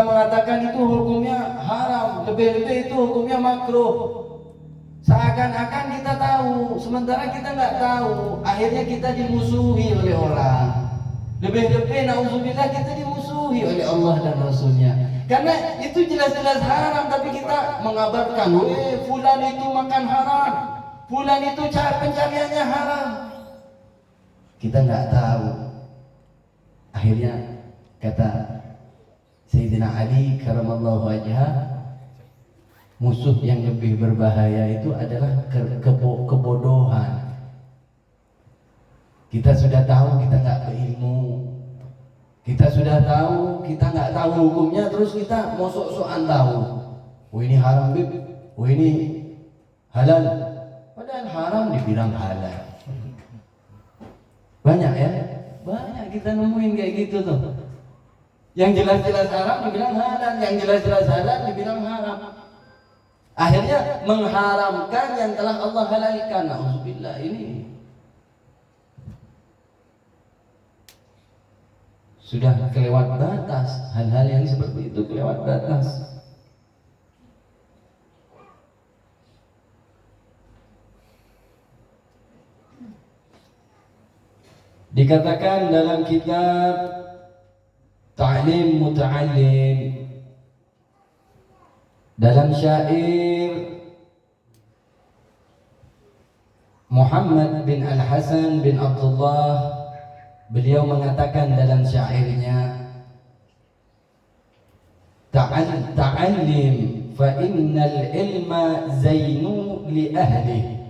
mengatakan itu hukumnya haram, lebih-lebih itu hukumnya makruh. Seakan-akan kita tahu, sementara kita nggak tahu. Akhirnya kita dimusuhi oleh orang. Lebih-lebih na'udzubillah kita dimusuhi oleh Allah dan Rasulnya. Karena itu jelas-jelas haram, tapi kita mengabarkan, fulan itu makan haram, fulan itu pencariannya haram. Kita nggak tahu. Akhirnya kata Sayyidina Ali karamallahu wajhah, musuh yang lebih berbahaya itu adalah kebodohan. Kita sudah tahu, kita nggak berilmu. Kita sudah tahu, kita nggak tahu hukumnya, terus kita mau sok-sokan tahu. Oh ini haram bib, oh ini halal. Padahal haram dibilang halal. Banyak ya, banyak kita nemuin kayak gitu tuh. Yang jelas-jelas haram dibilang halal, yang jelas-jelas halal dibilang haram. Akhirnya mengharamkan yang telah Allah halalkan. Alhamdulillah, ini sudah kelewat batas. Hal-hal yang seperti itu kelewat batas. Dikatakan dalam kitab Ta'lim Muta'allim, dalam syair Muhammad bin Al-Hasan bin Abdullah, beliau mengatakan dalam syairnya, ta'allim fa innal ilma zainu li ahlihi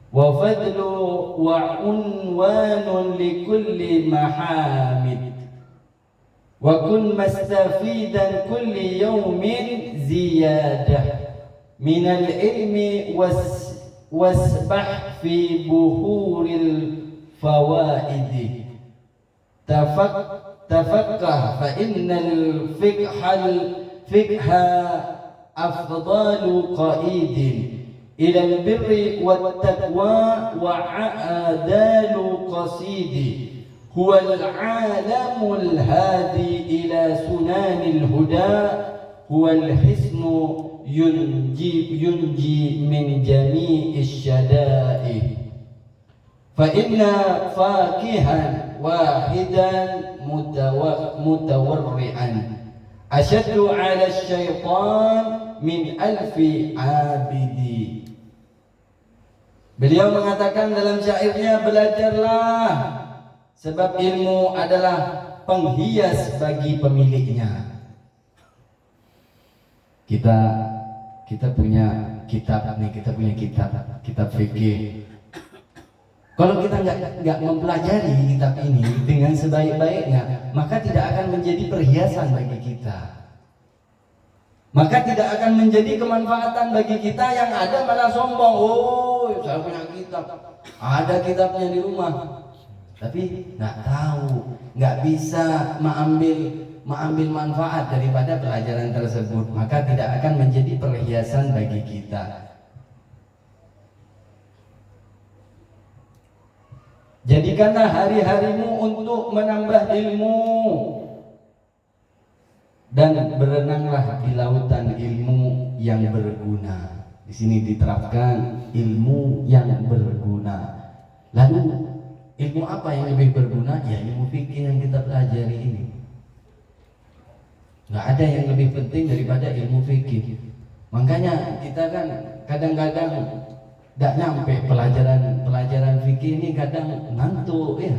wa fadlu wa unwanun li kulli mahamid wa kun mustafidan kulli yawmin ziyadah minal ilmi wasbah fi buhuril fawaidi tafaqqah fa innal fiqha afdalu qaidin ila albirri wattaqwa wa adalu qasidi huwa al'alamul hadi ila sunanil huda huwa alhisnu yunji min jami'is syada'i fa inna fakihan wahidan mutawarri'an ashaddu 'ala syaitan min alfi 'abidi. Beliau mengatakan dalam syairnya, belajarlah sebab ilmu adalah penghias bagi pemiliknya. Kita punya kitab nih, kitab fikih. Kalau kita nggak mempelajari kitab ini dengan sebaik-baiknya, maka tidak akan menjadi perhiasan bagi kita. Maka tidak akan menjadi kemanfaatan bagi kita, yang ada malah sombong. Oh, saya punya kitab, ada kitabnya di rumah, tapi nggak tahu, nggak bisa mengambil manfaat daripada pelajaran tersebut, maka tidak akan menjadi perhiasan bagi kita. Jadikanlah hari-harimu untuk menambah ilmu dan berenanglah di lautan ilmu yang berguna. Di sini diterapkan ilmu yang berguna. Lalu ilmu apa yang lebih berguna? Ya ilmu fikih yang kita pelajari ini. Nggak ada yang lebih penting daripada ilmu fikih. Makanya kita kan kadang-kadang tidak nyampe pelajaran fikih ini, kadang ngantuk ya,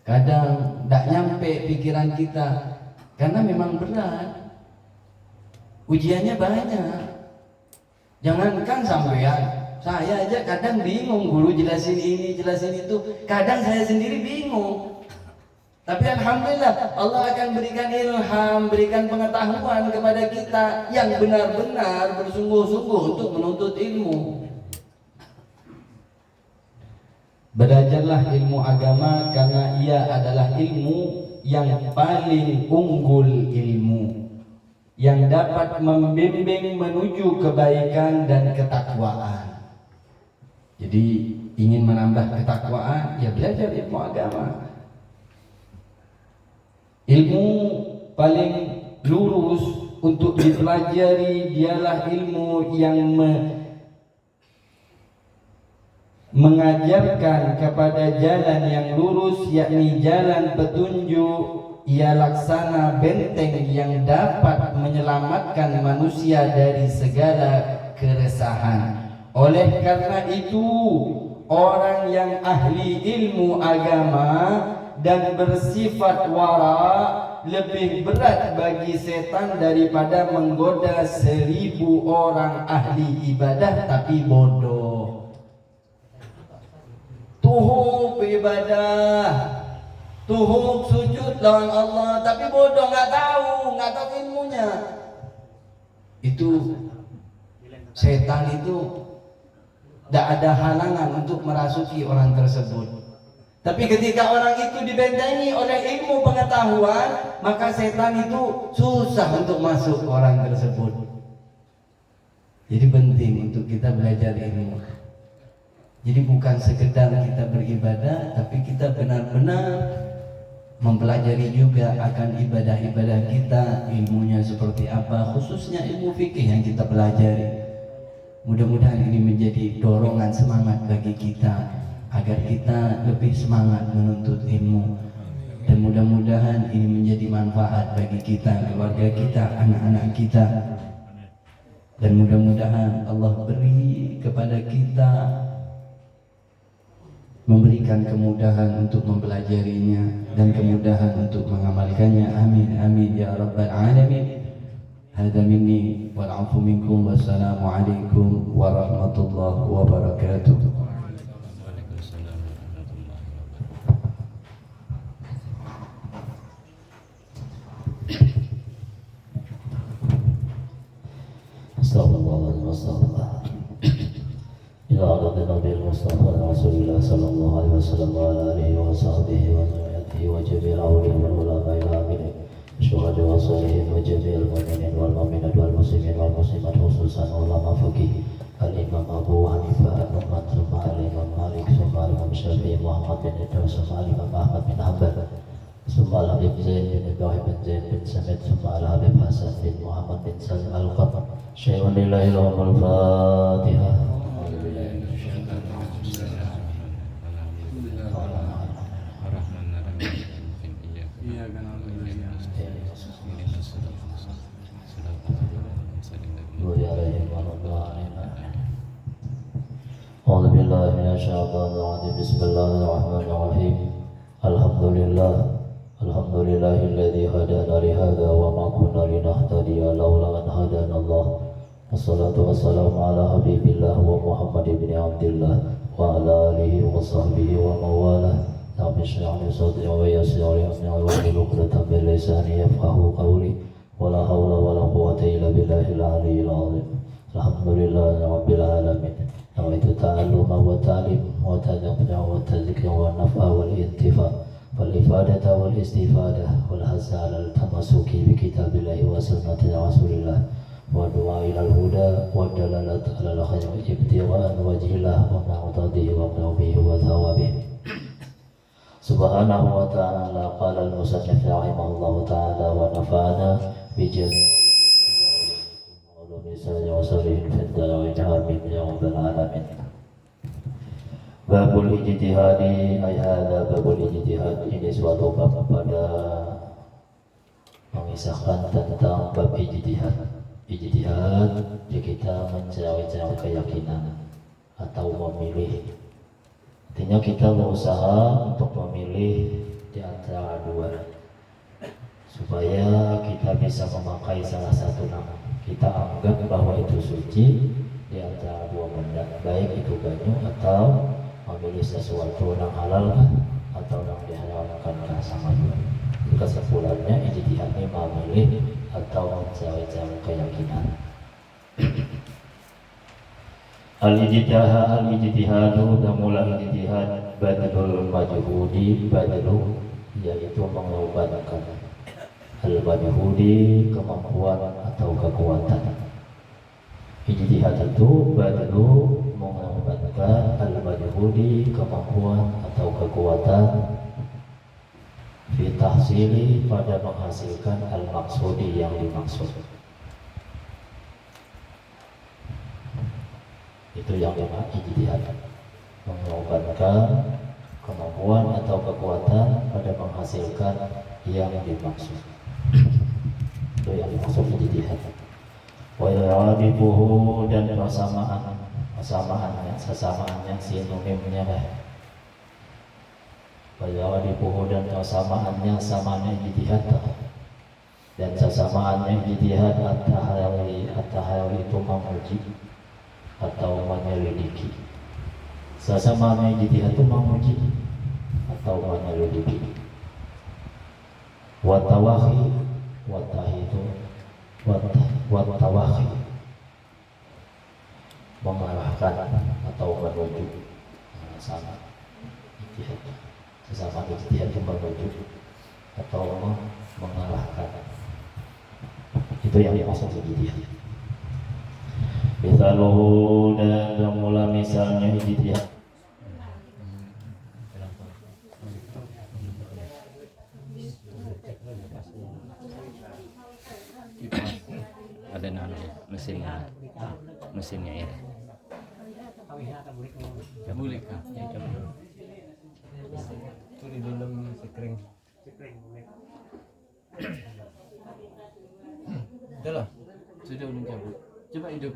kadang tidak nyampe pikiran kita karena memang berat, ujiannya banyak. Jangankan sampean, saya aja kadang bingung, guru jelasin ini jelasin itu, kadang saya sendiri bingung. Tapi alhamdulillah Allah akan berikan ilham, berikan pengetahuan kepada kita yang benar-benar bersungguh-sungguh untuk menuntut ilmu. Belajarlah ilmu agama karena ia adalah ilmu yang paling unggul ilmu, yang dapat membimbing menuju kebaikan dan ketakwaan. Jadi ingin menambah ketakwaan, ya belajar ilmu agama. Ilmu paling lurus untuk dipelajari, dialah ilmu yang mengajarkan kepada jalan yang lurus, yakni jalan petunjuk. Ia laksana benteng yang dapat menyelamatkan manusia dari segala keresahan. Oleh karena itu, orang yang ahli ilmu agama dan bersifat wara lebih berat bagi setan daripada menggoda 1000 orang ahli ibadah tapi bodoh. Tuhuk ibadah, tuhuk sujud lawan Allah, tapi bodoh, nggak tahu ilmunya. Itu setan itu tidak ada halangan untuk merasuki orang tersebut. Tapi ketika orang itu dibentengi oleh ilmu pengetahuan, maka setan itu susah untuk masuk ke orang tersebut. Jadi penting untuk kita belajar ilmu. Jadi bukan sekedar kita beribadah, tapi kita benar-benar mempelajari juga akan ibadah-ibadah kita, ilmunya seperti apa, khususnya ilmu fikih yang kita pelajari. Mudah-mudahan ini menjadi dorongan semangat bagi kita agar kita lebih semangat menuntut ilmu, dan mudah-mudahan ini menjadi manfaat bagi kita, keluarga kita, anak-anak kita, dan mudah-mudahan Allah beri kepada kita, memberikan kemudahan untuk mempelajarinya dan kemudahan untuk mengamalkannya. Amin amin ya rabbal alamin. Hadza minni wal 'afwu minkum. Wassalamu alaikum warahmatullahi wabarakatuh. Astagfirullahaladzim, astagfirullah. Ila ala nabi al-Mustafa Rasulullah sallallahu alaihi wasallam wa ala alihi wa sahbihi wa zurriyyatihi wa jami'il awliya wal ulama ila akhirih. Syuhada wa salihin wa jami'il mu'minin wal mu'minat wal muslimin wal muslimat, khususan ulama fikih al-Imam Abu Hanifah An-Nu'man, summa al-Imam Malik, summa al-Imam Syafi'i Muhammad bin Idris, summa al-Imam Ahmad bin Hanbal, summa al-Habib Zain bin Ibrahim bin Zain bin Samit, summa al-Habib Hasan bin Muhammad bin Salim al-Qam. Syai'un lillahi lahumul Fatihah. أعوذ بالله من الشيطان الرجيم. بسم الله الرحمن الرحيم. الحمد لله الذي هدانا لهذا وما كنا لنهتدي لولا أن هدانا الله. والصلاة والسلام على حبيب الله ومحمد بن عبد الله وعلى آله وصحبه ومن والاه. رب اشرح لي صدري ويسر لي أمري واحلل عقدة من لساني يفقهوا قولي. ولا حول ولا قوة إلا بالله العلي العظيم. الحمد لله رب العالمين. نويت التعلم والتعليم والتذكر والتذكر والنفع والانتفاع والإفادة والاستفادة والحث على التمسك بكتاب الله وسنة رسول الله والدعاء إلى الهدى والدلالة على الخير ابتغاء وجه الله ومعتضيه ومنوبه وثوابه. سبحانه وتعالى. قال المصنف رحمه الله تعالى ونفعنا بجميع علوم السنة وصالحين في الدارين آمين يا رب العالمين. Babul ijtihadi, ay hadza babul ijtihad. Ini suatu bab pada mengisahkan tentang bab ijtihad. Ijtihad di kita mencari-cari keyakinan atau memilih. Artinya kita berusaha untuk memilih di antara dua supaya kita bisa memakai salah satu nama. Kita anggap bahwa itu suci di antara dua benda, baik itu banyu atau memilih sesuatu yang halal atau yang diharamkan sama dua. Kesimpulannya ijtihad ini memilih atau mencari-cari keyakinan. Al-ijtihadu damula ijtihad badlul majhudi, badlu yaitu mengorbankan, al-majhudi kemampuan atau kekuatan. Ijtihad itu badlu mengorbankan, al-majhudi kemampuan atau kekuatan, bitahsili pada menghasilkan al-maksudi yang dimaksud. Itu yang dimaksud ijtihad, mengorbankan kemampuan atau kekuatan pada menghasilkan yang dimaksud. Itu yang dimaksud ijtihad. Wa iradibuhu, dan sesamaannya sinonimnya lah. Wa iradibuhu, dan kesamaannya samanya ijtihad, dan sesamaannya ijtihad at-tahari itu memuji atau menyelidiki. Sesamaannya ijtihad itu memuji atau menyelidiki. Wa tawahi, wa tahidu, wa tawahi, mengarahkan atau menuju, sama ijtihad. Sesama ijtihad itu menuju atau mengarahkan. Itu yang dimaksud ijtihad. Misaluhu, dan mula misalnya ijtihad. Ada mesinnya ya. Boleh kah? Itu di dalam sekring. Udah lah, sudah cabut. Coba hidup.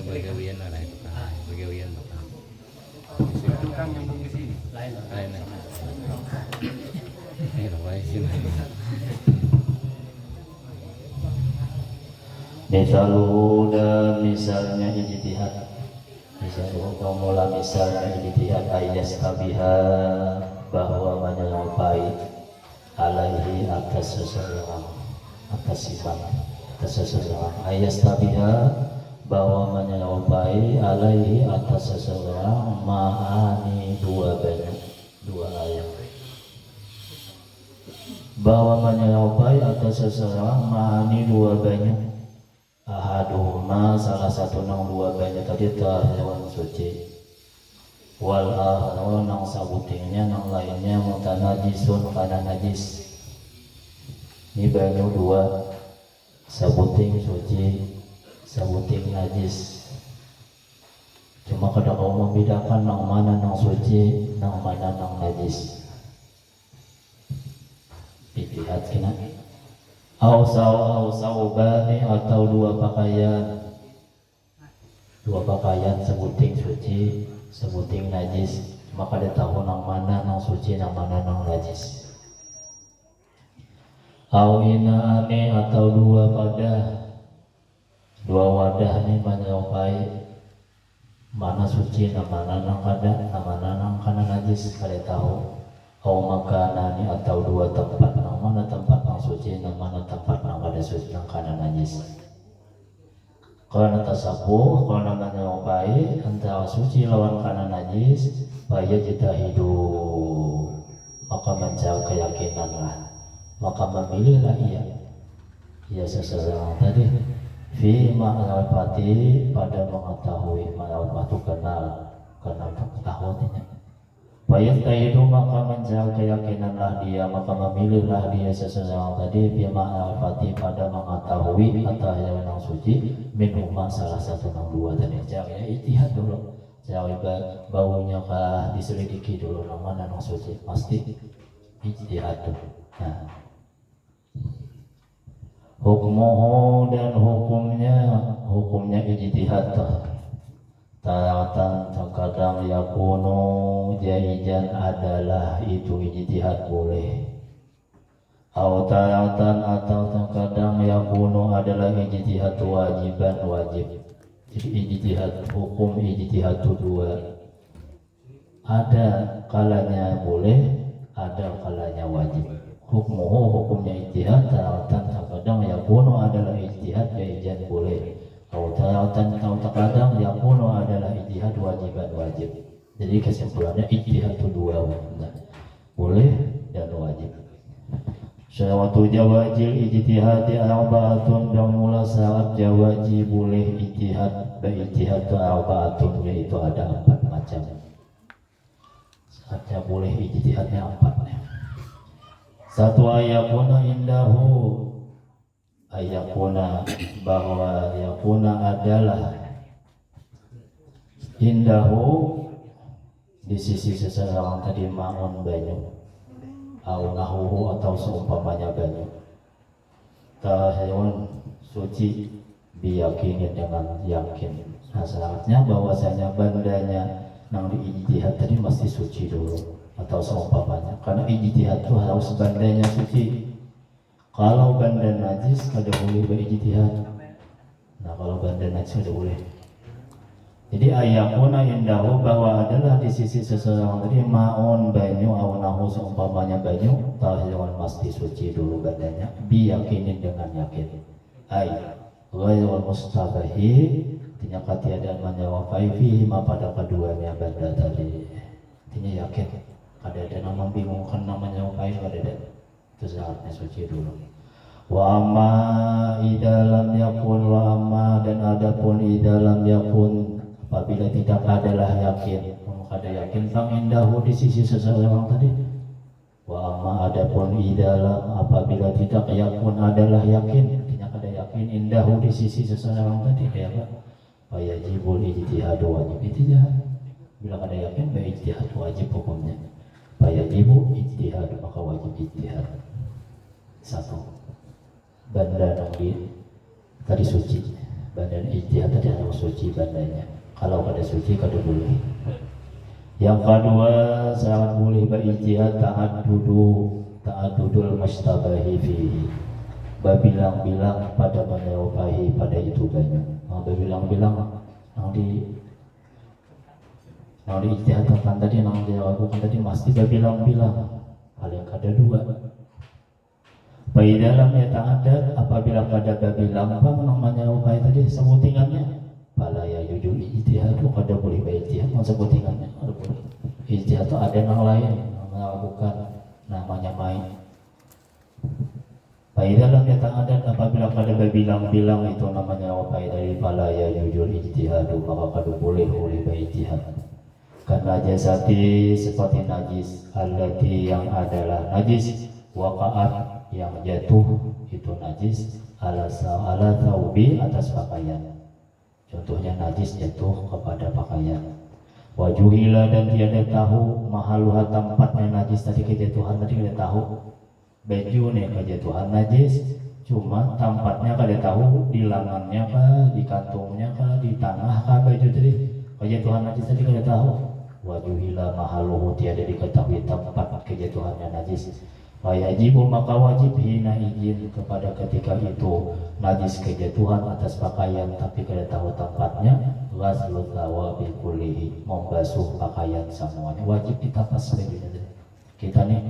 Bagawian lah itu kan. Bagawian bukan. Tukang nyambung ke sini. Lain. Baik sini. Misaluhu, dan misalnya ijtihad. Misaluhu, mula misalnya ijtihad ayas tabiha, bahwa menyerupai alaihi atas seseorang, atas sifat atas seseorang. Ayas tabiha, bahwa menyerupai alaihi atas seseorang ma'ani, dua ayat. Bahwa menyerupai atas seseorang ma'ani, dua banyak. Ahaduhuma, salah satu nang dua banyak tadi tahirun suci, wal akharu nang sabutingnya nang lainnya mutanajisun kana najis. Ini banyak dua, sabuting suci, sabuting najis. Cuma kada kau membedakan nang mana nang suci, nang mana nang najis. Ijtihad kena. Bani, atau dua pakaian sebuting suci, sebuting najis. Maka dia tahu nang mana nang suci, nang mana nang najis. Inaani, atau dua wadah ini menyerupai mana suci, nang mana nang kada, nang mana nang kana najis. Kada tahu. Makanani, atau dua tempat, nang mana tempat nang suci, nang mana tempat nang kada suci, nang kana najis. Karena tasabuh, karena menyerupai antara suci lawan kana najis, bahaya jitahidu, maka mencari keyakinanlah, maka memilihlah ia seseorang tadi fi ma'rifati, pada mengetahui. Ma'rifat itu kenal pengetahuannya. Wayastahidu, maka mencari keyakinanlah dia, maka memilihlah dia seseorang tadi fi ma'rifati, pada mengetahui atau yang suci minumah, salah satu nang dua tadi. Cari ijtihad dulu, cari baunya kah diselidiki dulu nang mana nang suci, pasti ijtihad dulu. Nah, hukmuhu, dan hukumnya ijtihad. Taratan, terkadang yakunu jaijan, adalah itu ijtihad boleh. Taratan, atau terkadang yakunu adalah ijtihad wajiban, wajib. Jadi ijtihad, hukum ijtihad itu dua. Ada kalanya boleh, ada kalanya wajib. Hukumnya ijtihad, taratan terkadang yakunu adalah ijtihad jaijan boleh. Taratan terkadang yakunu adalah ijtihad wajiban, wajib. Jadi kesimpulannya ijtihad itu dua. boleh dan wajib. Syawatu jawajil ijtihadi arba'atun, bermula syarat jawaji boleh ijtihad. Ijtihad itu arba'atun, yaitu ada 4 macam. Syaratnya boleh ijtihadnya 4. Satu ayakuna indahu, ayakuna bahwa yakuna adalah indahu di sisi seseorang tadi ma'un banyu au nahuhu atau seumpamanya banyu, tahayun suci biyakinin dengan yakin. Nah syaratnya bahwasanya bandanya nang di ijtihad tadi mesti suci dulu atau seumpamanya, karena ijtihad itu harus bandanya suci. Kalau banda najis kada boleh berijtihad. Nah kalau banda najis kada boleh. Jadi ayakuna indahu bahwa adalah di sisi seseorang tadi ma'un banyu au nahu seumpamanya banyu, tahirun mesti suci dulu badannya biyakinin dengan yakin. Ay ghairul mustabahi, artinya ketiadaan menjawab fihi ma pada keduanya benda tadi. Artinya yakin, kada ada yang membingungkan namanya wakai, kada ada. Itu syaratnya suci dulu. Wa amma idalam yakun, wa amma dan adapun idalam yakun, apabila tidak adalah yakin, kada yakin bang indahu di sisi seseorang tadi. Wa amma adapun idalam apabila tidak yakun adalah yakin, artinya kada yakin indahu di sisi seseorang tadi, kayak apa? Wajibul ijtihad, wajib ijtihad. Bila kada yakin baik ijtihad wajib hukumnya. Wajibu ijtihad, maka wajib ijtihad. Satu, banda nanggi tadi suci, banda ijtihad tadi harus suci bandanya. Kalau kada suci kada boleh. Yang kedua sangat boleh berijtihad ta'addudul mustabahi fihi, berbilang-bilang pada menyerupai pada itu banyak. Berbilang-bilang yang di ijtihadkan tadi, yang dilakukan tadi mesti berbilang-bilang, paling kada 2. Baik dalam ya ta'addad, apabila kada berbilang bang namanya upai tadi sebutingannya, pala ya jujur ijtihad kada boleh berijtihad sebutingannya, kada boleh. Ijtihad itu ada yang lain melakukan namanya main. Baik dalam ya ta'addad, apabila kada berbilang-bilang itu namanya upai dari pala ya jujur ijtihad, maka kada boleh berijtihad. Karena jasati seperti najis, allati yang adalah najis, waqa'at yang jatuh itu najis, ala thawbi atas pakaian. Contohnya najis jatuh kepada pakaian. Wajuhila dan tiada tahu mahaluha tempatnya najis tadi, kejatuhan tadi kada tahu. Baju nih kejatuhan najis, cuma tempatnya kada tahu, di lengannya kah, di kantungnya kah, di tanah kah baju tadi. Kejatuhan najis tadi kada tahu. Wajuhila mahaluhu tiada diketahui tempat kejatuhannya najis. Wajibu maka wajib hina izin kepada ketika itu najis kejatuhan atas pakaian tapi kada tahu tempatnya, ghaslu thawabi kullihi, membasuh pakaian semuanya. Wajib ditapas bajunya. Kita nih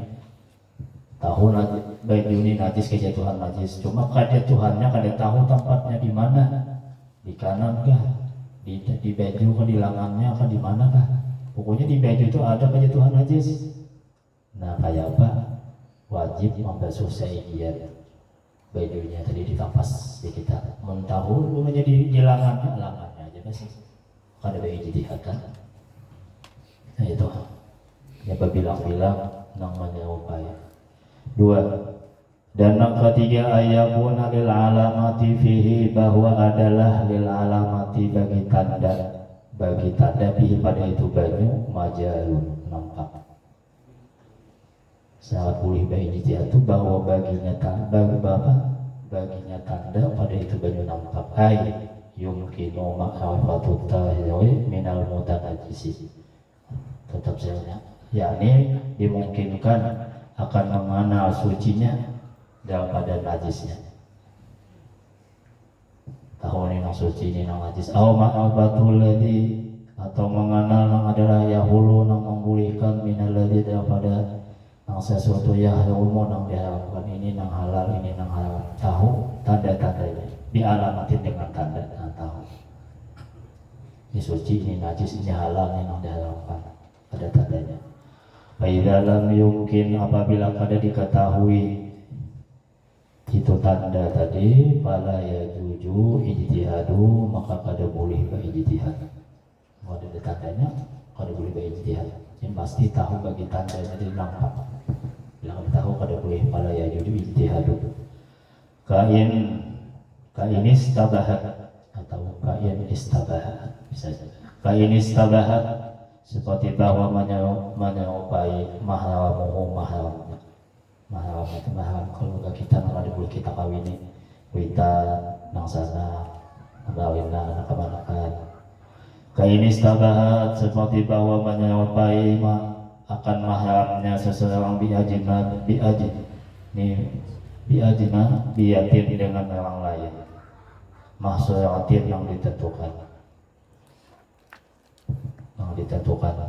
tahu baju ini najis kejatuhan najis, cuma kejatuhannya kada tahu tempatnya di mana, di kanan kah, di baju kah, di lengannya kah, di mana kah. Pokoknya di baju itu ada kejatuhan najis. Nah kayak apa? Wajib membasuh sebagian bajunya tadi ditapas di kita. Mentahul umumnya di lengannya aja basi. Kada baik ijtihad kan. Nah itu. Ya berbilang-bilang namanya upaya. 2. Dan yang ketiga ayabuna lil alamati fihi, bahwa adalah lil alamati bagi tanda fihi pada itu banyu majalun nampak. Sangat boleh bagi ijtihad itu bahwa baginya tanda pada itu banyu nampak. Ay yumkinu ma'rifatu tahiri minal mutanajjisi. Tetap saya yakni dimungkinkan akan mengenal sucinya daripada najisnya. Tahu ini nang suci, ini nang najis. Aw ma'abatul ladzi, atau mengenal nang adalah yahulu nang membolehkan minal ladzi daripada nang sesuatu yahrumu nang diharamkan, ini nang halal, ini nang haram. Tahu tanda-tandanya, dialamatin dengan tanda, nah tahu. Ini suci, ini najis, ini halal, ini nang diharamkan. Ada tandanya. Faidza lam yumkin, apabila kada diketahui itu tanda tadi, fala yajuju ijtihadu, maka kada boleh berijtihad. Kalau ada tandanya kada boleh berijtihad. Yang pasti tahu bagi tandanya jadi nampak. Bila kada tahu kada boleh, fala yajuju ijtihadu. Kain istabahat atau kain istabahat bisa saja. Kain istabahat seperti bahwa menyerupai mahram itu mahram. Kalau kita nggak boleh kita kawini kita nang sana kawin anak kemanakan. Kain istabahat seperti bahwa menyerupai akan mahramnya seseorang biatin dengan orang lain, mahsuratin yang ditentukan.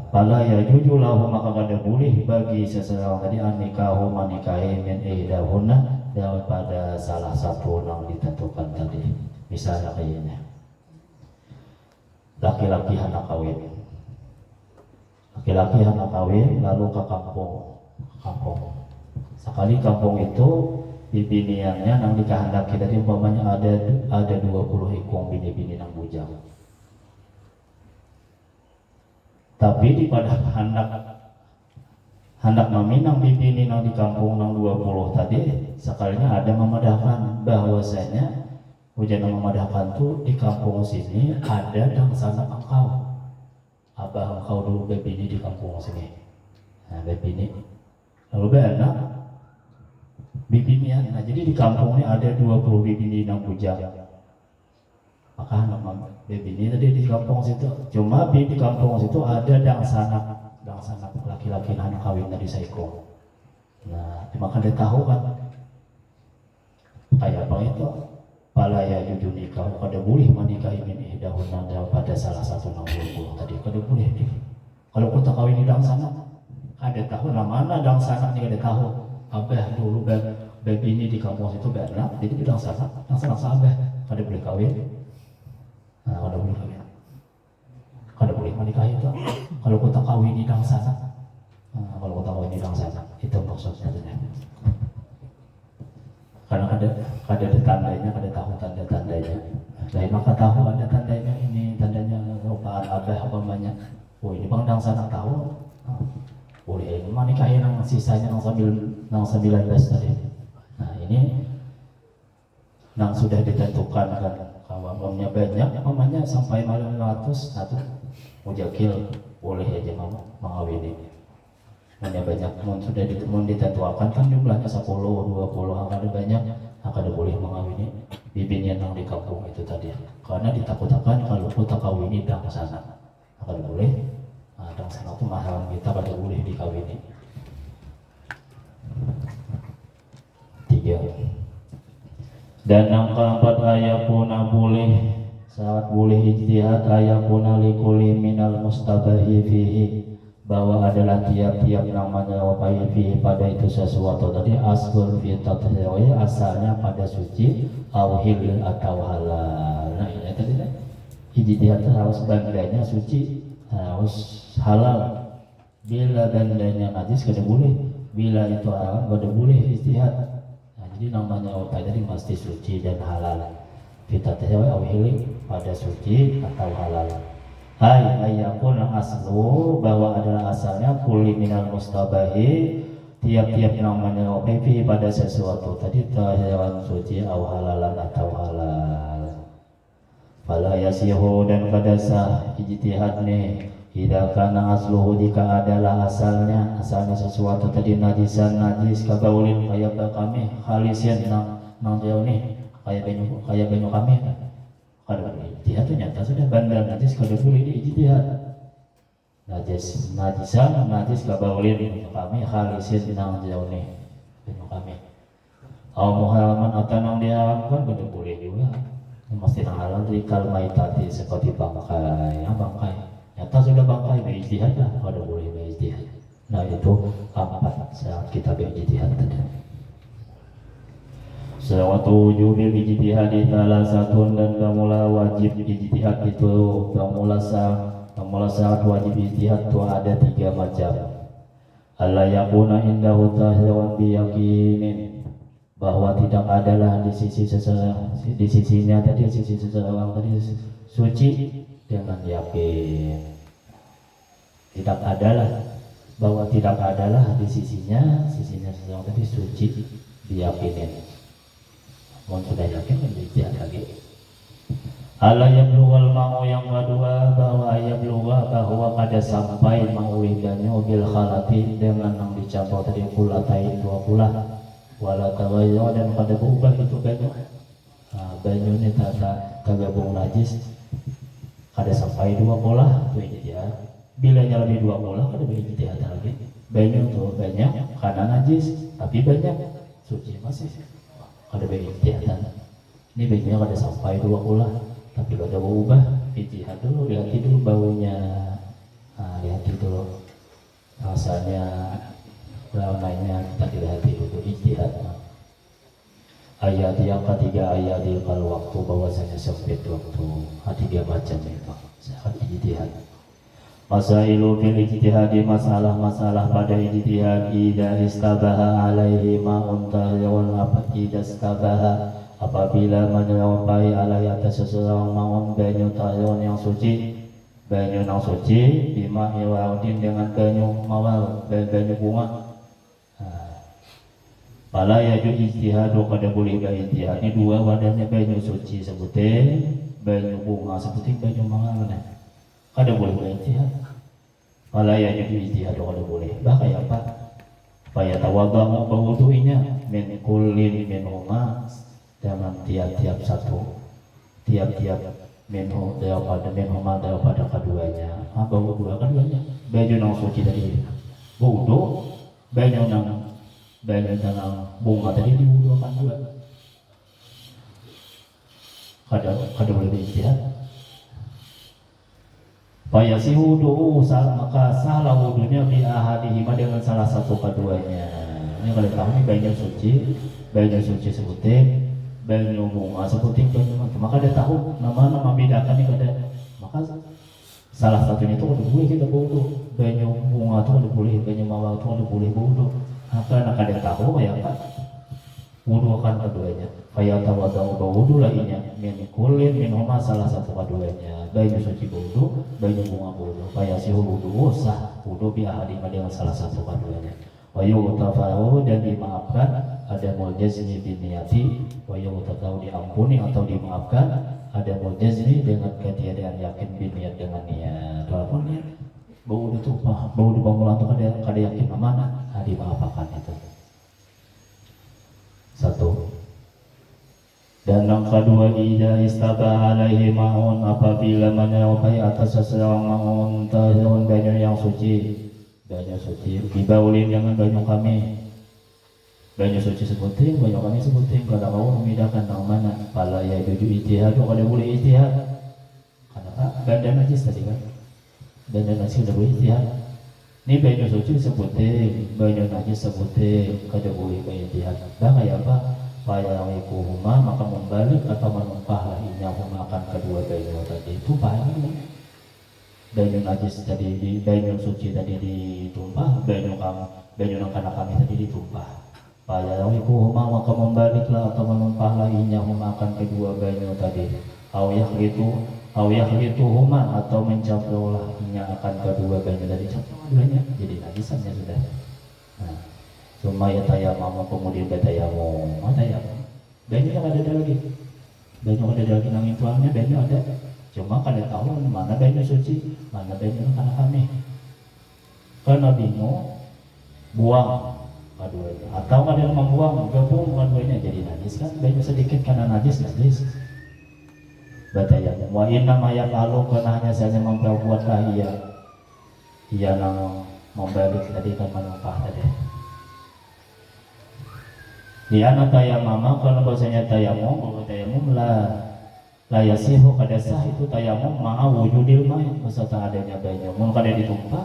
Pala ya jujulahu, maka kada boleh bagi seseorang tadi anikahu manikahi min ihdahunna, daripada salah satu yang ditentukan tadi. Misalnya kayaknya laki-laki hendak kawin, lalu ke kampung. Sekali kampung itu bibiniannya nang dikehendaki tadi umpamanya ada 20 ekor bini-bini nang bujang. Tapi di pada hendak meminang bibini nang di kampung nang 20 tadi, sekalinya ada memadahkan bahwasanya hujan memadahkan tuh di kampung sini ada dan sana engkau. Abah engkau dulu bibini di kampung sini. Nah, bibini. Lalu benar bibinian. Nah, jadi di kampung ini ada 20 bibini nang bujang. Maka nama bibini tadi di kampung situ. Cuma di kampung situ ada dang sanak laki-laki anak kawin dari saiko. Nah, maka dia tahu kan kayak apa itu? Pala ya juju nikah, kada boleh menikahi min ihdahunna, daripada salah satu nang 20 tadi kada boleh. Kalau kita kawin di dang sanak, kada tahu mana dang sanak ni kada tahu. Abah dulu bibini di kampung situ benar, jadi dang sanak sabah kada boleh kawin. Nah, kada boleh kawin. Kada boleh menikahi itu. Kalau kita kawin di dang sana, kalau kita kawin di dang sana, itu maksudnya tuh. Karena kada ada tandanya, kada tahu tanda-tandanya. Lain maka tahu ada tandanya, ini tandanya rupaan abah apa banyak. Oh ini bang dang sana tahu. Boleh menikahi nang sisanya nang 19 tadi. Nah ini nang sudah ditentukan kan. Kawannya banyak, mamanya sampai malam 100 satu mujakil boleh aja mama mengawini. Mamanya banyak, sudah ditentukan kan jumlahnya 10, 20, ada banyak, akan boleh mengawini bibinnya yang di kampung itu tadi. Karena ditakutkan kalau kita kawini dang sana, akan boleh. Nah, dang sana itu mahram kita kada boleh dikawini. 3. Dan yang keempat ayakuna boleh saat boleh ijtihad ayakuna likuli minal mustabahi fihi, bahwa adalah tiap-tiap namanya wapai fihi pada itu sesuatu tadi asbul fi tathiri, asalnya pada suci au hil atau halal. Nah ini tadi ijtihad harus bandanya suci, harus halal. Bila bandanya najis kada boleh, bila itu haram kada boleh ijtihad. Jadi namanya apa tadi mesti suci dan halal. Kita tahu awhili pada suci atau halal. Hai ayakun aslu, bahwa adalah asalnya kulli minal mustabahi, tiap-tiap namanya apa pada sesuatu tadi tahiran suci atau halalan atau halal. Fala yasihu, dan kada sah ijtihad nih. Tidak karena asluhu, jika adalah asalnya sesuatu tadi najis kabaulin kayak kami khalisin nang jauh nih kayak banyu kami kada ijtihad itu nyata sudah bandar najis kada boleh diijtihad. Najis kabaulin kami khalisin nang jauh nih banyu kami. Au muharaman atau nang diharamkan kada boleh juga. Mesti nang halal di kalmaitati seperti bangkai. Nyata sudah bangkai berijtihad lah, kada boleh berijtihad. Nah itu 4 saat kita berijtihad tadi. Sewatu wujubil ijtihad salah satu, dan bermula wajib ijtihad itu bermula syarat wajib ijtihad itu ada 3 macam. alla yakuna indahu tahirun biyaqinin, bahwa tidak adalah di sisinya tadi, sisi seseorang tadi suci dengan yakin. Tidak adalah, bahwa tidak adalah di sisinya seseorang tadi suci diyakinin. Mohon sudah yakin kan ijtihad lagi. Ala yablughal ma'u, yang kedua bahwa yablugha, bahwa kada sampai ma'ulidannya bil khalati dengan yang dicampur tadi kulatain dua kulah, wala tagayyur dan kada berubah itu banyu. Banyu ini tata kagabung najis kada sampai dua kulah itu ijtihad. Bilanya lebih dua kulah kada ijtihad lagi. Banyu tuh banyak karena najis, tapi banyak suci masih kada ijtihad. Ini banyunya kada sampai dua kulah tapi kada berubah, ijtihad dulu, lihat dulu baunya, lihat dulu rasanya, warnanya, kita lihat dulu ijtihad. Ayat yang ketiga, ayat di kalau waktu bahwasanya sempit waktu, tiga macam itu sangat ijtihad. Masailu fil ijtihadi, masalah-masalah pada ijtihad. Idza istabaha alaihi ma'un tahirun, idza istabaha apabila menyerupai alai atas seseorang ma'un banyu tahirun yang suci, banyu yang suci bima iwaudin dengan banyu mawar, banyu bunga. Pala yaju ijtihadu, kada boleh ijtihad. Ini dua wadahnya banyu suci sebutin, banyu bunga sebutin, banyu mawar kada boleh ijtihad. Pala yaju ijtihadu, kada boleh. Bahaya apa? Faya tawaddahu, berwudu'inya min kullin minhuma, dengan tiap-tiap satu, tiap-tiap minhu daripada keduanya. Bau dua keduanya. Baju yang suci tadi wudu, baju yang bunga tadi diwudukan dua. Kada boleh ijtihad. Fayasi wudu, maka salah wudunya bi ahadihima, dengan salah satu keduanya. Ini kalau tahu ini baju suci sebutin, banyu bunga sebutin, maka dia tahu nama bedakan ini kada. Maka salah satunya itu kada boleh kita wudu, banyu bunga itu kada boleh, banyu mawar itu kada boleh wudu. Maka kada tahu ya apa wudu akan keduanya. Faya tawadau wudu lainnya min kulin minhuma, salah satu keduanya, banyu suci wudu, banyu bunga wudu. Faya sihu wudu, sah wudu bi ahadihima, dengan salah satu keduanya. Wa yughtafaru, dan dimaafkan, ada muljazmi bin niyati, wa yughtafaru, diampuni atau dimaafkan, ada muljazmi dengan ketiadaan yakin bin niyat, dengan niat. Walaupun niat bau ditumpah, bau di bangunan itu kada yakin mana, dimaafkan itu. Satu. Dan yang kedua, idza istaba alaihi ma'un, apabila menyerupai atas seseorang ma'un tahirun, banyu yang suci, banyu suci dibaulin dengan banyu kami, banyu suci sebuting, banyu kami sebuting, kada mau membedakan yang mana. Pala ya juju ijtihad, kada boleh ijtihad. Kenapa? Benda najis tadi kan, benda najis kada boleh ijtihad. Ini banyu suci sebuting, banyu najis sebuting, kada boleh ijtihad. Bahaya apa? Faya yikuhuma, maka membalik atau menumpah lahinya huma, akan kedua banyu tadi itu bahaya. Banyu najis tadi di banyu suci tadi ditumpah, banyu yang kanak kami tadi ditumpah. Faya yikuhuma, maka membaliklah atau menumpah lahinya huma, akan kedua banyu tadi. Au yahlituhuma, atau mencampur lahinya akan kedua banyu tadi, campur duanya jadi najisannya sudah. Nah, Sumaya tayamam, kemudian bertayamum. Tayamum. Banyu yang ada lagi. Banyu ada lagi nang intuannya, banyu ada. Cuma kada tahu mana banyu suci, mana banyu karena kami. Karena bingung, buang keduanya. Atau kada membuang, gabung keduanya jadi najis kan? Banyu sedikit karena najis. Bertayamum. Wa inna ma yaqalu, karena hanya saja memperbuatlah ia nang membalik tadi kan menumpah tadi. Di anak tayamama, karena bahasanya tayamum, bahwa tayamum la yasihu, kada sah itu tayamum ma'a wujudil ma'i, beserta adanya banyu. Mun kada ditumpah,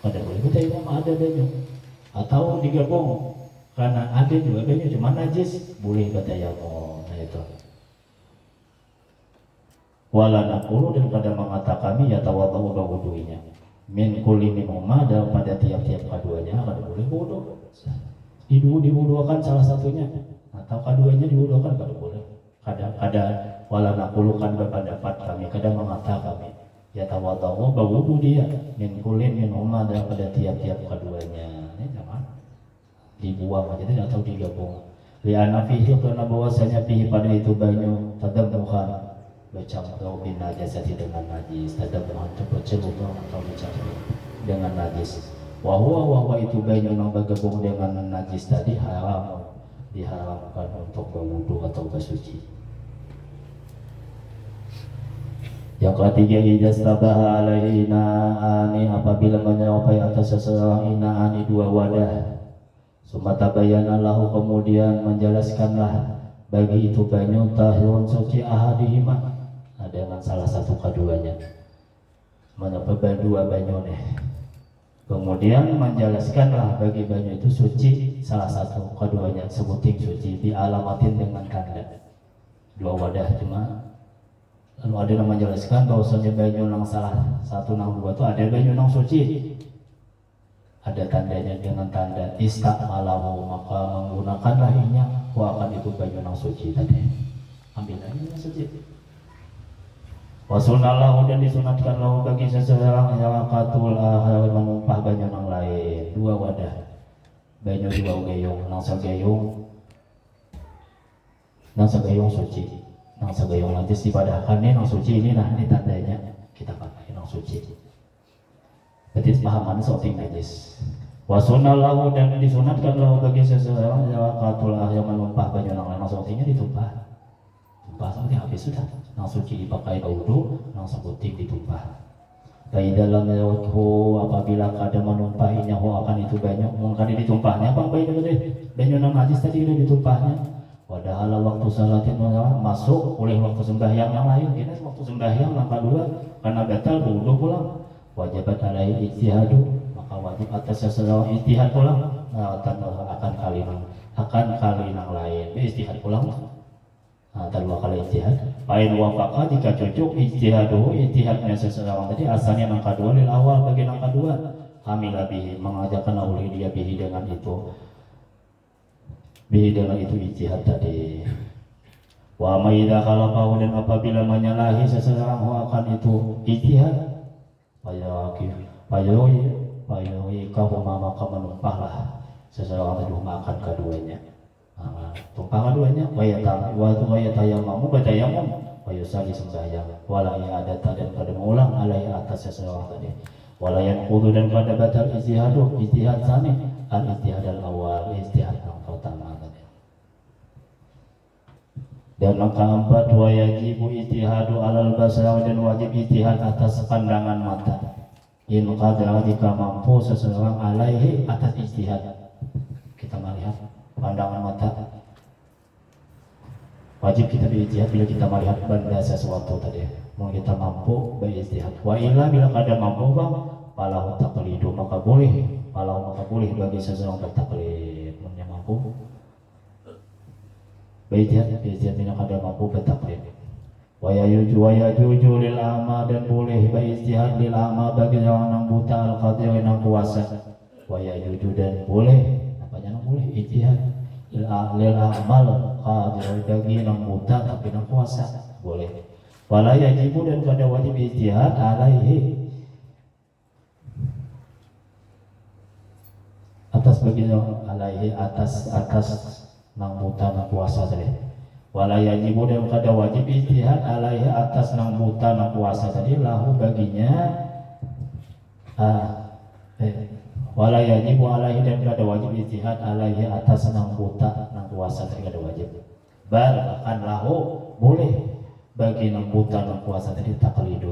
kada boleh tayamum ada banyu. Atau digabung, karena ada juga banyu cuma najis, boleh tayamum. Nah itu. Wala naqulu, dan kada mengatakan ya tawadhu wudu'inya. min kulli minhuma daripada tiap-tiap keduanya kada boleh wudu. Diwudukan salah satunya atau keduanya diwudukan kada boleh. Kada wala naqulukan berpendapat kami, kada mengata kami ya tawadhu berwudu dia min kulli minhuma daripada tiap-tiap keduanya. Ini jangan dibuang aja atau digabung. Liana fihi karena bahwasanya fihi pada itu banyu tadabbuhan bercampur bin najasati dengan najis, tadabbuhan itu bercelup atau bercampur dengan najis. Wahwa itu banyu yang bergabung dengan najis tadi haram, diharamkan untuk berwudu atau bersuci. Yang ketiga ijastabaha alaihi inaani apabila menyerupai atas seseorang inaani dua wadah. Sumata bayana lahu kemudian menjelaskanlah bagi itu banyu tahirun suci ahadihima dengan salah satu keduanya. Menyerupai dua banyu nih. Kemudian menjelaskanlah bagi banyu itu suci salah satu keduanya sebuting suci dialamatin dengan tanda dua wadah cuma lalu ada yang menjelaskan bahwasanya banyu nang salah satu nang dua itu ada banyu nang suci ada tandanya dengan tanda istakmalahu maka menggunakanlah inya akan itu banyu nang suci tadi ambil aja yang suci. Wasunallahu dan disunatkan lahu bagi seseorang yang katul ahal menumpah banyu nang lain dua wadah banyu dua gayung nang sagayung suci nang sagayung nanti dipadahkan nih nang suci ini nah ini tandanya kita pakai nang suci berarti pahaman soting najis. Wasunallahu dan disunatkan lahu bagi seseorang yang katul ahal menumpah banyu nang lain nang sucinya ditumpah sampai habis sudah nang suci dipakai wudu nang sebuting ditumpah. Baik dalam lewatku apabila kada menumpahinya akan itu banyu mungkin ditumpahnya apa baik banyu nang najis tadi udah ditumpahnya. Padahal waktu salatin masuk oleh waktu sembahyang yang lain kita waktu sembahyang yang kedua karena batal wudu pulang wajibat alaihi ijtihadu maka wajib atas seseorang ijtihad pulang akan kali nang lain ijtihad pulang dua kali ijtihad. Pain wafaqah jika cocok ijtihadnya seseorang tadi asalnya nang kedua lil awal bagi nang kedua hamila bihi mengajarkan oleh dia bihi dengan itu ijtihad tadi. Wa maidza khalaqahu dan apabila menyalahi seseorang akan itu ijtihad payoi kau maka menumpahlah seseorang tadi makan keduanya. Tumpah keduanya wayatayamamu batayamum wayusali sembahyang walaya adat dan pada mengulang alai atas seseorang tadi walayan kudu dan pada batal ijtihad sani al ijtihad al awal ijtihad yang pertama tadi. Dan langkah 4 wajibu ijtihadu alal basar dan wajib ijtihad atas pandangan mata in qadara jika mampu seseorang alaihi atas ijtihad kita melihat pandangan mata wajib kita berijtihad bila kita melihat benda sesuatu tadi mau kita mampu berijtihad wa illa bila kada mampu bang falahu taqlidu maka boleh bagi seseorang bertaklid yang mampu berijtihad bila kada mampu bertaklid wa yajuju lil ama dan boleh berijtihad lil ama bagi orang yang buta al qadir yang kuasa wa yajuju dan boleh boleh ijtihad lil amal qadir bagi nang buta tapi nang kuasa boleh wala yajibu dan pada wajib ijtihad alaihi atas bagi alaihi atas nang buta nang kuasa tadi wala yajibu dan pada wajib ijtihad alaihi atas nang buta nang kuasa tadi lahu baginya wala yajibu alaihi dan kada wajib ijtihad alaihi atas nang buta nang kuasa tadi kada wajib bahkan lahu boleh bagi nang buta nang kuasa tadi taklid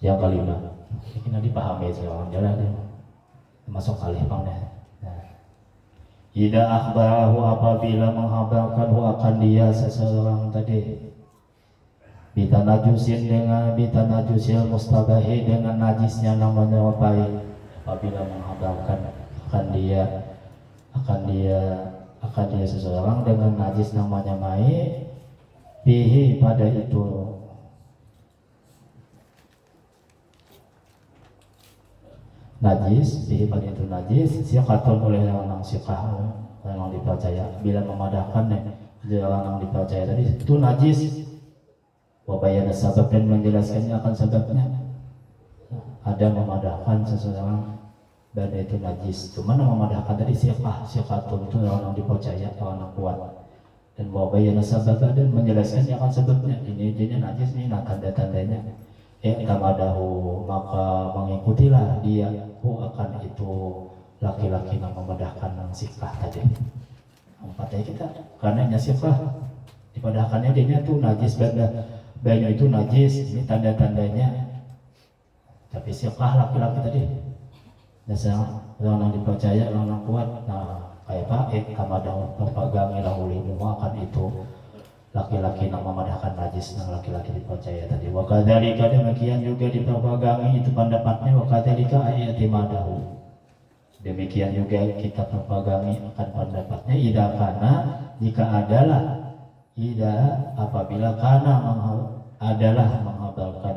yang kelima ini dipahami seorang jalan masuk alih bang dah ida akhbarahu apabila menghabarkanhu akan dia seseorang tadi bitanajusil mustabahi dengan najisnya namanya wapai apabila menghabarkan akan dia seseorang dengan najis namanya mai fihi pada itu najis, fihi pada itu najis, siqatun oleh orang siqah, orang dipercaya. Bila memadahkan orang dipercaya tadi itu najis, wa bayana sabab dan menjelaskannya akan sebabnya. Ada memadahkan seseorang dan itu najis. Cuma memadahkan tadi siqatun itu orang dipercaya, orang kuat. Dan wa bayana sabab dan menjelaskannya akan sebabnya. Ini jenisnya najis nih, nah tanda-tandanya. Tamadahu, maka mengikutilah dia akan itu laki-laki yang memadahkan sikah tadi. Empatnya kita karena sikah dipadahkannya dia tuh najis, banyak itu najis, ini tanda-tandanya. Tapi sikah laki-laki tadi dasar orang yang dipercaya, orang yang kuat. Nah kayak Pak tamadahu terpegang ilahuli akan itu laki-laki yang memadahkan najis dan laki-laki dipercaya tadi. Wa kadzalika demikian juga diperpegangi itu pendapatnya, wa kadzalika ayatimadahu. Demikian juga kita perpegangi akan pendapatnya idza kana jika adalah apabila kana adalah menghabalkan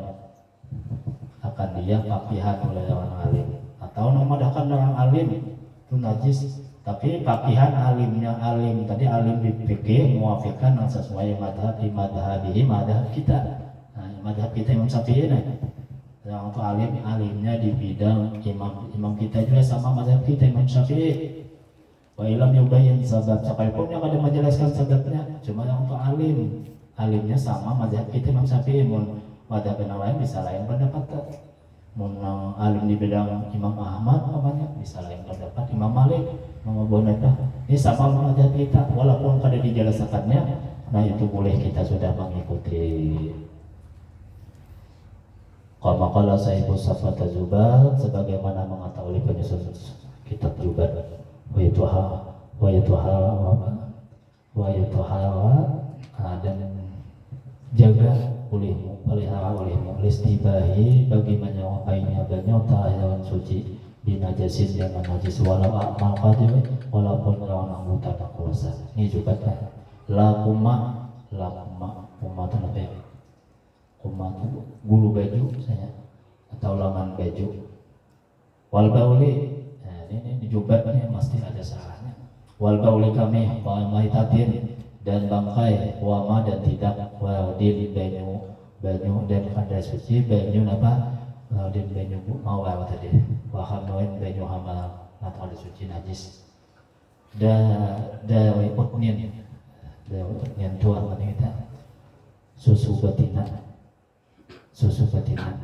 akan dia pakihan oleh orang alim atau memadahkan orang alim itu najis. Tapi pakihan alimnya alim tadi alim di fikih muafikan yang sesuai madhab di madhab kita. Nah, madhab kita Imam Syafi'i yang untuk alimnya di bidang imam kita juga sama madhab kita Imam Syafi'i. Wa ilam yubayyin sabab, sekalipun yang ada menjelaskan sebabnya, cuma yang untuk alimnya sama madhab kita Imam Syafi'i. Madhab yang lain bisa lain pendapat. Alim di bidang Imam Ahmad namanya bisa lain pendapat Imam Malik, Imam Abu Hanifah. Ini sama madhab kita walaupun kada dijelaskannya. Nah itu boleh kita sudah mengikuti. Qala qala sahibu Safat Zubat, sebagaimana mengatakan oleh penyusun kitab Zubat, wa yutuha dan jaga pelihara olehmu listibahi bagi menyawainya banyota hewan suci binajasin dengan najis walau amal qadir walaupun orang buta tak kuasa. Ini juga lakuma itu apa ya? Kuma itu bulu baju saya atau lengan baju. Wal bauli, nah ini juga ini mesti ada salahnya. Wal bauli kami maitatin dan bangkai wama dan tidak wadil banyu dan kada suci banyu apa wadil banyu mawar tadi wahamnoin banyu hamal atau kada suci najis dari utnin tuan kita susu betina susu betina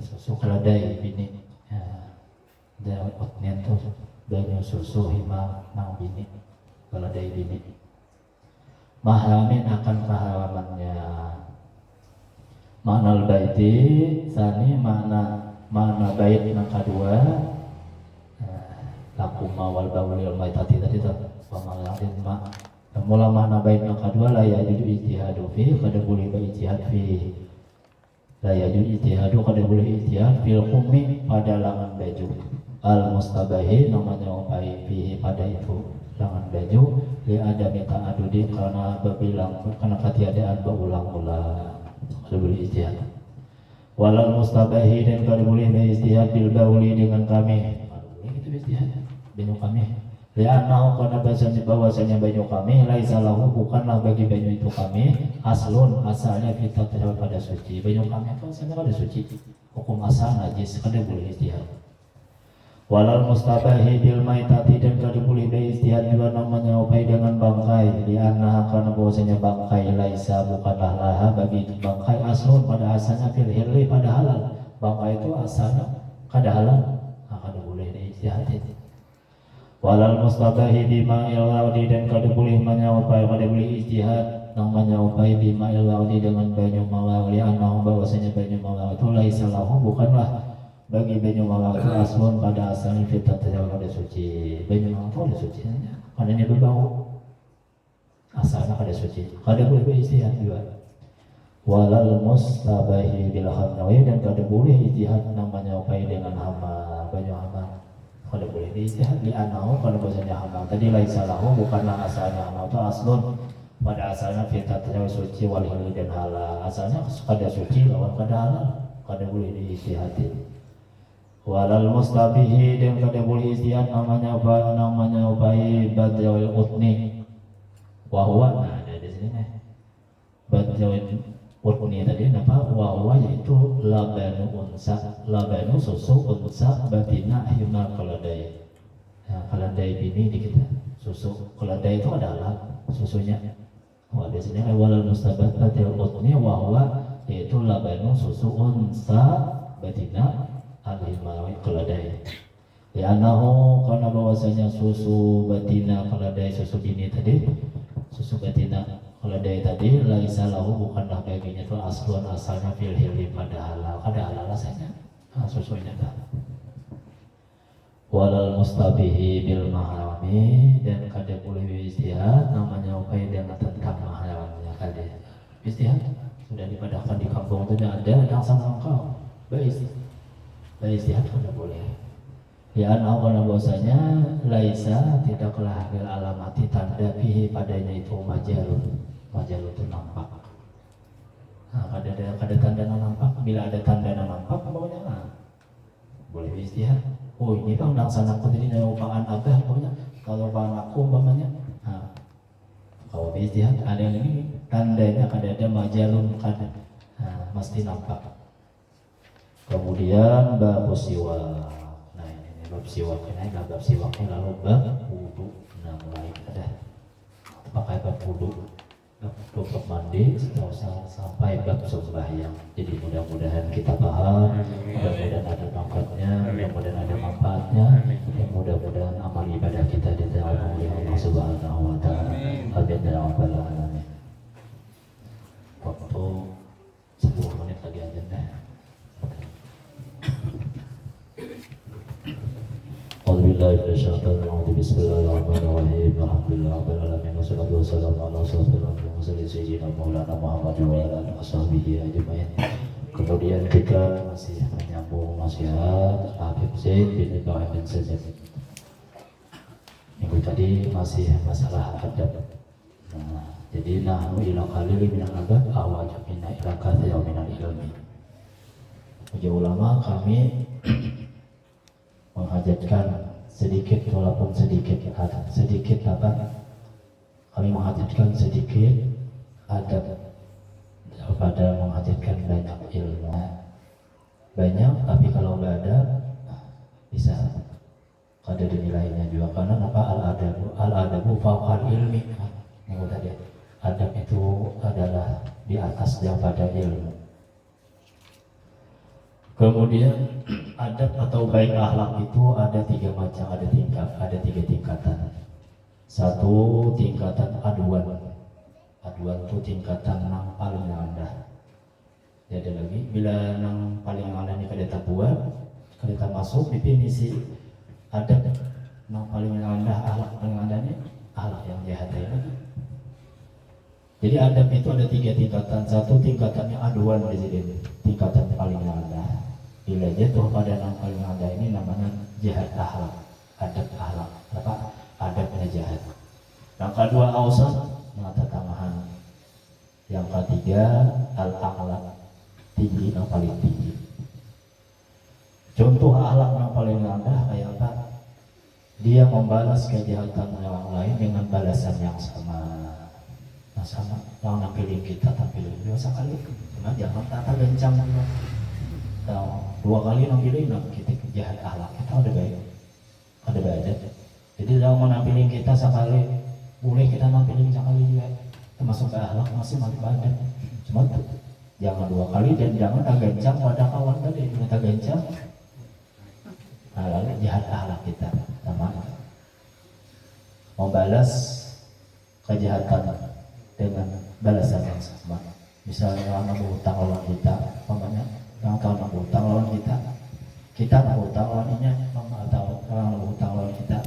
susu keledai bini dari utnin tuh banyu susu hima nang bini keledai bini mahramin akan keharamannya. Makna al-baiti sani makna bait yang kedua lakuma wal bauli wal maitati tadi tuh pemalatin mula makna bait yang kedua la yajudu ijtihadu fi kada boleh ijtihad fi la yajudu ijtihadu kada boleh ijtihad fil hukmi pada langan baju al mustabahi namanya upai fi pada itu langan baju li ada minta adudi karena berbilang karena ketiadaan berulang-ulang kalau boleh ijtihad walal mustabahi dan kalau boleh ijtihad bil bauli dengan kami boleh itu ijtihad banyu kami li annahu karena bahwasanya banyu kami laisa lahu bukanlah bagi banyu itu kami aslun asalnya kita terhadap pada suci banyu kami apa asalnya pada suci hukum asal najis kada boleh ijtihad walal mustabahi bil maitati dan kada boleh ijtihad juga namanya upai dengan bangkai di anna karena bahwasanya bangkai laisa bukanlah laha bagi itu bangkai aslun pada asalnya fil hirli pada halal bangkai itu asalnya kada halal kada boleh ijtihad. Walal mustabahi bima ilwardi dan kada boleh menyaupai kada boleh ijtihad namanya upai bima ilwardi dengan banyu mawar li anna bahwasanya banyu mawar itu laisa lahu bukanlah bagi banyu mawar itu aslun pada asalnya fitrah terjauh pada suci banyu mawar itu ada suci karena ini berbau asalnya kada suci kada boleh berijtihad juga. Walal mustabahi bil hamnawi dan kada boleh ijtihad namanya upai dengan hama banyu hama kada boleh diijtihad li anau kalau bahasanya hama tadi laisa lahu bukanlah asalnya hama itu aslun pada asalnya fitatnya suci wal halal dan halal, asalnya kada suci lawan kada halal, kada boleh diijtihadin. Walal mustabihi dan kada boleh ijtihad namanya apa? Namanya upai badawil utni wahwa. Nah ada di sini nih badawil utni tadi apa? Wahwa yaitu labanu unsa, labanu susu unsa batina hima keledai. Nah, keledai bini di kita susu keledai itu adalah susunya. Wah di sini walal mustabat badawil utni wahwa yaitu labanu susu unsa batina al-himawi keledai. Ya anahu karena bahwasanya susu betina keledai susu bini tadi, susu betina keledai tadi laisa lahu bukanlah baginya itu aslun asalnya fil hilli pada halal, kada halal rasanya. Nah, susunya dah. Walal mustabihi bil mahrami dan kada boleh istihad namanya upai dengan tentang mahramnya kada. Istihad sudah dipadahkan di kampung itu ada sana engkau. Baik. Istihad kada boleh. Ya anau karena bahwasanya laisa tidaklah bil alamati tanda fihi padanya itu majalun. Majalun itu nampak. Nah, kada tanda nampak. Bila ada tanda nampak pokoknya boleh istihad. Oh ini bang laksanaku tadi upangan apa pokoknya kalau upangan aku umpamanya. Nah, kalau istihad ada yang ini tandanya kada ada majalun kada. Nah, mesti nampak. Kemudian bab siwak. Nah ini bab siwaknya, bab siwaknya lalu bab wudu. Nah mulai ada pakai bab wudu, bab mandi setelah sampai bab sembahyang. Jadi mudah-mudahan kita paham, mudah-mudahan ada manfaatnya, mudah-mudahan ada manfaatnya, dan mudah-mudahan amal ibadah kita diterima oleh Allah Subhanahu Wa Taala. Amin ya rabbal alamin. Waktu 10 menit lagi aja deh. Bismillahirrahmanirrahim. Alhamdulillahirabbil alamin wassalatu wassalamu ala asyrofil anbiya'i wa sayyidina Maulana Muhammad wa ala alihi washabihi ajmain. Kemudian kita masih menyambung nasihat Habib Zaid bin Ibrahim bin Zaid. Minggu tadi masih masalah adab. Nah, jadi nahnu ila qalil min al-adab aw ajabina ila katsir min al-ilmi. Bagi ulama kami menghajatkan sedikit walaupun sedikit apa kami menghajatkan sedikit adab daripada menghajatkan banyak ilmu. Banyak tapi kalau nggak ada bisa kada dinilainya juga karena apa al-adabu fawqal ilmi. Yang tadi adab itu adalah di atas daripada ilmu. Kemudian adab atau baik akhlak itu ada 3 macam, ada 3 tingkatan. Satu tingkatan aduan itu tingkatan yang paling rendah. Ada lagi bila yang paling rendah ini kada buat, kada masuk definisi adab yang paling rendah, akhlak paling rendah ini akhlak yang jahat lagi. Jadi adab itu ada 3 tingkatan. Satu tingkatannya aduan di sini, tingkatan paling rendah. Bila jatuh pada yang paling rendah ini namanya jahat akhlak, adab akhlak, apa adabnya jahat. Yang kedua ausat, mata tangahan. Yang ketiga al-akhlak, tinggi yang paling tinggi. Contoh akhlak yang paling rendah kayak apa? Dia membalas kejahatan orang lain dengan balasan yang sama. Nah sama, yang nampilin kita tampilin biasa kali, cuma jangan tata gencang. Nah, 2 kali nampilin kita jahat akhlak kita ada baik. Jadi kalau mau nampilin kita sekali boleh kita nampilin sekali juga termasuk ke akhlak masih badan. Cuma jangan 2 kali dan jangan gancang pada kawan tadi kita gancang. Nah, lalu jahat akhlak kita sama membalas kejahatan dengan balasan yang sama. Misalnya orang berhutang lawan kita, umpamanya yang tahu nak hutang lawan kita nak hutang lawannya, atau orang nak hutang lawan kita,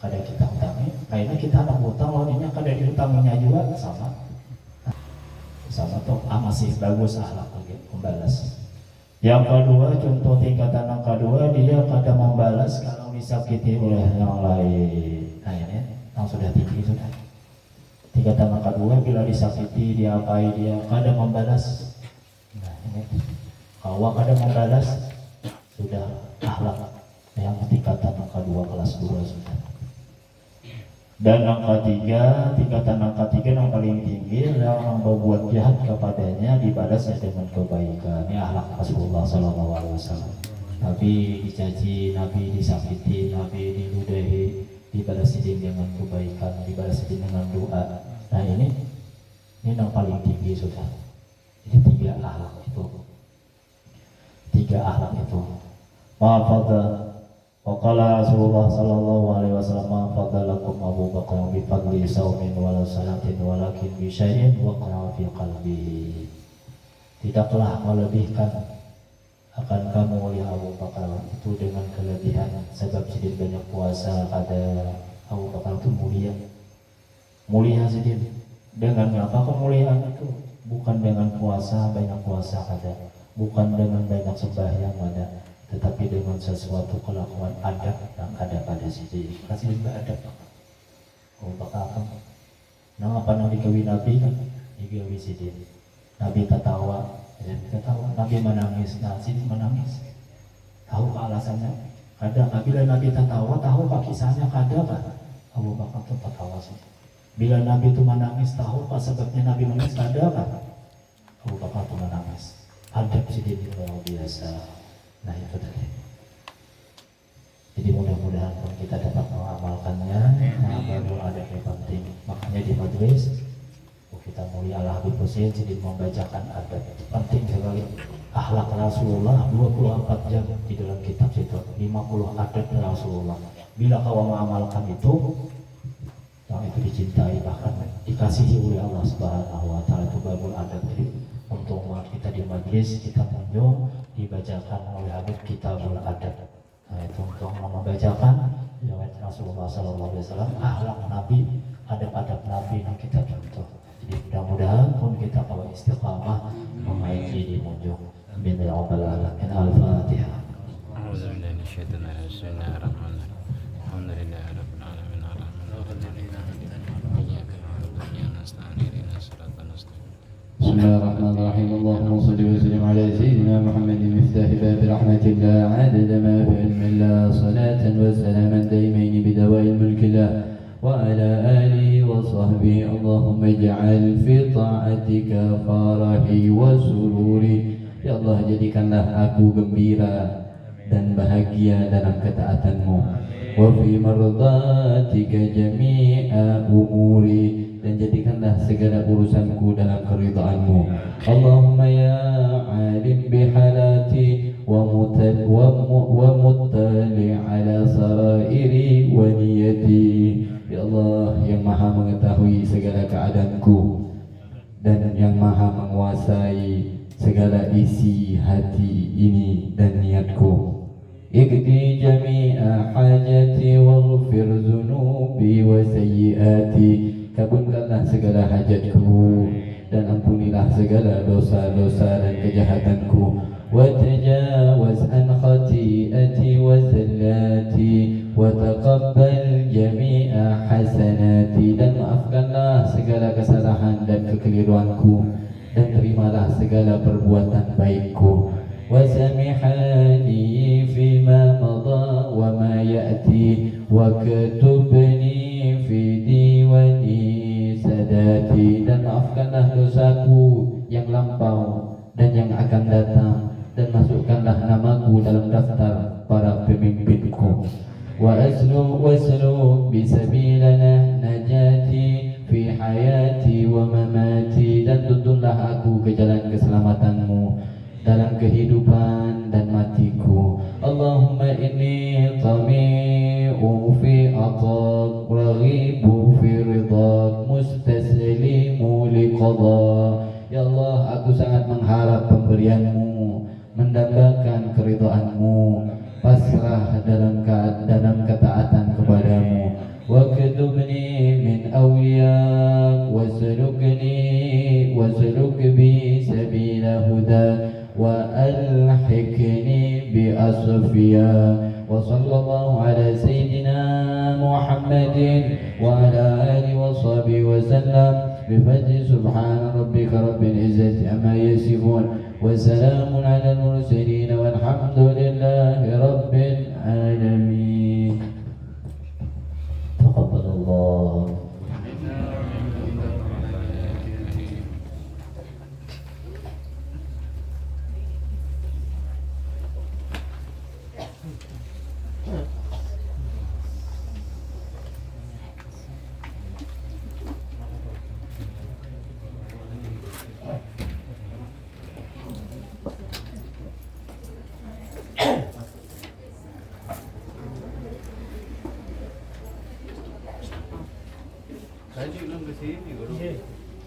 kada kita hutangi, kayaknya kita nak hutang lawannya kada dihutanginya juga sama tuh masih bagus akhlak lagi membalas. Yang kedua, contoh tingkatan yang kedua dia kada membalas kalau disakiti oleh yang lain. Nah ini yang sudah tinggi sudah Tingkatan yang kedua, bila disakiti, diapai, dia kadang membalas. Nah ini, kalau kadang membalas, sudah akhlak yang tingkatan yang kedua kelas 2 sudah. Dan yang ketiga, tingkatan yang ketiga yang paling tinggi, yang berbuat jahat kepadanya dibalasnya dengan kebaikan. Ini akhlak Rasulullah SAW. Nabi dicaci, Nabi disakiti, Nabi diludahi, dibalasi dengan kebaikan, dibalasi dengan doa. Nah ini yang paling tinggi sudah. Jadi 3 akhlak itu. 3 akhlak itu. Ma'afadha Waqala Rasulullah sallallahu alaihi wasallam ma fadalakum Abu Bakar bi fadli saumin wala salatin walakin bi syai'in waqa'a fi qalbihi. Tidaklah melebihkan akan kamu ya Abu Bakar itu dengan kelebihan, sebab sedikit banyak puasa pada Abu Bakar itu mulia sedikit. Dengan apa kemuliaan itu? Bukan dengan puasa, banyak puasa ada, bukan dengan banyak sembahyang ada, tetapi dengan sesuatu kelakuan adab yang ada pada sisi kasih adab. Oh bakal apa? Nah apa yang dikawin Nabi kan? Dikawin sini. Nabi tertawa, Nabi menangis, sini menangis. Tahu alasannya? Kadang bila Nabi tertawa, tahu kisahnya kadang kan? Abu Bakar itu tertawa sih. Bila Nabi itu menangis, tahu apa sebabnya Nabi menangis? Ada kan? Abu Bakar itu menangis. Adab sini luar biasa. Nah itu tadi. Jadi mudah-mudahan pun kita dapat mengamalkannya. Nah baru ada yang penting. Makanya di majelis kita mulia Al-Habib Husain jadi membacakan adab. Penting sekali. Akhlak Rasulullah 24 jam di dalam kitab situ. 50 adab Rasulullah. Bila kau mengamalkan itu, yang itu dicintai bahkan dikasihi oleh Allah Subhanahu wa taala. Itu babul adab. Jadi untuk kita di majelis kita kunjung dibacakan oleh Habib Kitabul Adab. Nah itu untuk membacakan riwayat Rasulullah SAW, akhlak Nabi, adab-adab Nabi yang kita contoh. Jadi mudah-mudahan pun kita kalau istiqamah mengaji di munjung. Amin ya rabbal alamin. Al-Fatihah. A'udzubillahi minasyaitonir rajim. Bismillahirrahmanirrahim. Alhamdulillahi rabbil alamin. بسم الله الرحمن الرحيم. اللهم صل وسلم على سيدنا محمد مفتاح باب رحمة الله عدد ما في علم الله صلاة وسلاما دائمين بدواء الملك الله وعلى آله وصحبه. اللهم اجعل في طاعتك فرحي وسروري. Ya Allah, jadikanlah aku gembira dan bahagia dalam ketaatanmu. Wa fi mardatika jami'a umuri, dan jadikanlah segala urusanku dalam keridhaanmu. Allahumma ya alim bihalati wa muttali ala sarairi wa niyati. Ya Allah yang maha mengetahui segala keadaanku dan yang maha menguasai segala isi hati ini dan niatku. Iqdi jami'a hajati waghfir zunubi wa sayyiati. Kabulkanlah segala hajatku dan ampunilah segala dosa-dosa dan kejahatanku. Wa tajawaz an khati'ati wa zallati wa taqabbal jami'a hasanati. Dan maafkanlah segala kesalahan dan kekeliruanku, dan terimalah segala perbuatan baikku. Wa samihani fima madha wa ma ya'ti wa katubni fi diwani sadati. Dan maafkanlah dosaku yang lampau dan yang akan datang, dan masukkanlah namaku dalam daftar para pemimpinku. Wa asluk bisabilana najati fi hayati wa mamati. Dan tuntunlah aku ke jalan keselamatanmu dalam kehidupan dan matiku. Allahumma inni tami'u fi atak, raghibu fi ridak, mustaslimu liqadak. Ya Allah, aku sangat mengharap pemberianmu, mendambakan keridhaanmu, pasrah dalam ketaatan kepadamu. Wa katubni min awliyak, wasluk bi sabila huda, wa alhiqni bi asfiya. Wa sallallahu ala sayyidina محمد وعلى آله وصحبه وسلم بفضل سبحان ربك رب العزة عما يصفون وسلام على المرسلين والحمد لله رب العالمين. تقبل الله. Tadi belum ke sini, Guru.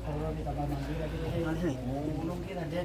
Kalau kita mandi lagi, mungkin ada